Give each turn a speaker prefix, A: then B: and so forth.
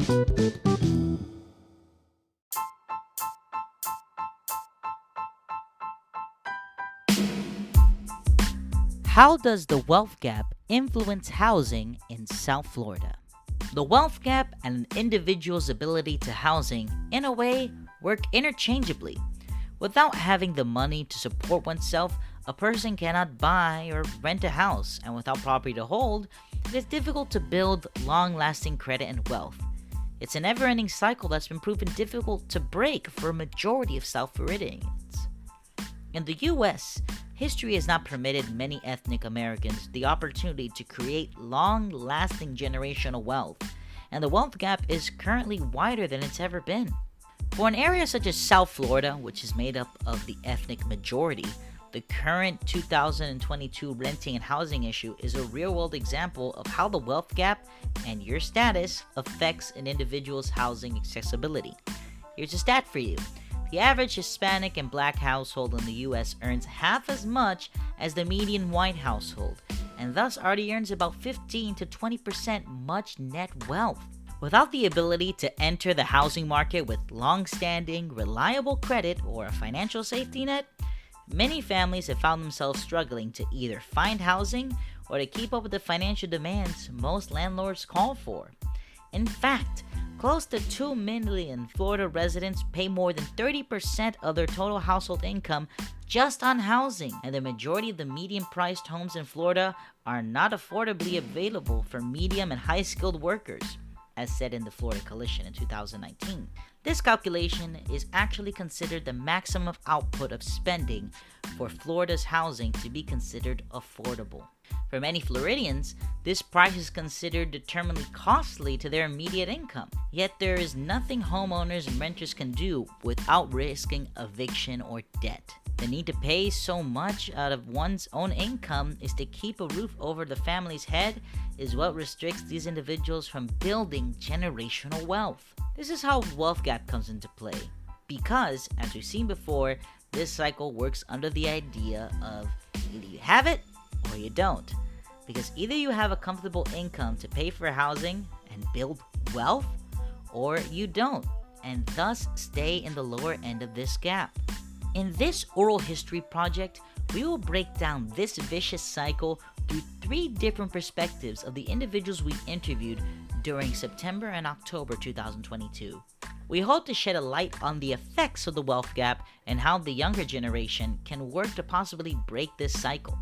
A: How does the wealth gap influence housing in South Florida? The wealth gap and an individual's ability to housing, in a way, work interchangeably. Without having the money to support oneself, a person cannot buy or rent a house, and without property to hold, it is difficult to build long-lasting credit and wealth. It's a never-ending cycle that's been proven difficult to break for a majority of South Floridians. In the US, history has not permitted many ethnic Americans the opportunity to create long-lasting generational wealth, and the wealth gap is currently wider than it's ever been. For an area such as South Florida, which is made up of the ethnic majority, the current 2022 renting and housing issue is a real-world example of how the wealth gap and your status affects an individual's housing accessibility. Here's a stat for you. The average Hispanic and Black household in the US earns half as much as the median white household, and thus already earns about 15 to 20% much net wealth. Without the ability to enter the housing market with long-standing, reliable credit or a financial safety net, many families have found themselves struggling to either find housing or to keep up with the financial demands most landlords call for. In fact, close to 2 million Florida residents pay more than 30% of their total household income just on housing, and the majority of the median-priced homes in Florida are not affordably available for medium and high-skilled workers, as said in the Florida Coalition in 2019. This calculation is actually considered the maximum output of spending for Florida's housing to be considered affordable. For many Floridians, this price is considered determinedly costly to their immediate income. Yet there is nothing homeowners and renters can do without risking eviction or debt. The need to pay so much out of one's own income is to keep a roof over the family's head is what restricts these individuals from building generational wealth. This is how wealth gap comes into play. Because, as we've seen before, this cycle works under the idea of either you have it or you don't. Because either you have a comfortable income to pay for housing and build wealth, or you don't, and thus stay in the lower end of this gap. In this oral history project, we will break down this vicious cycle through 3 different perspectives of the individuals we interviewed during September and October 2022. We hope to shed a light on the effects of the wealth gap and how the younger generation can work to possibly break this cycle.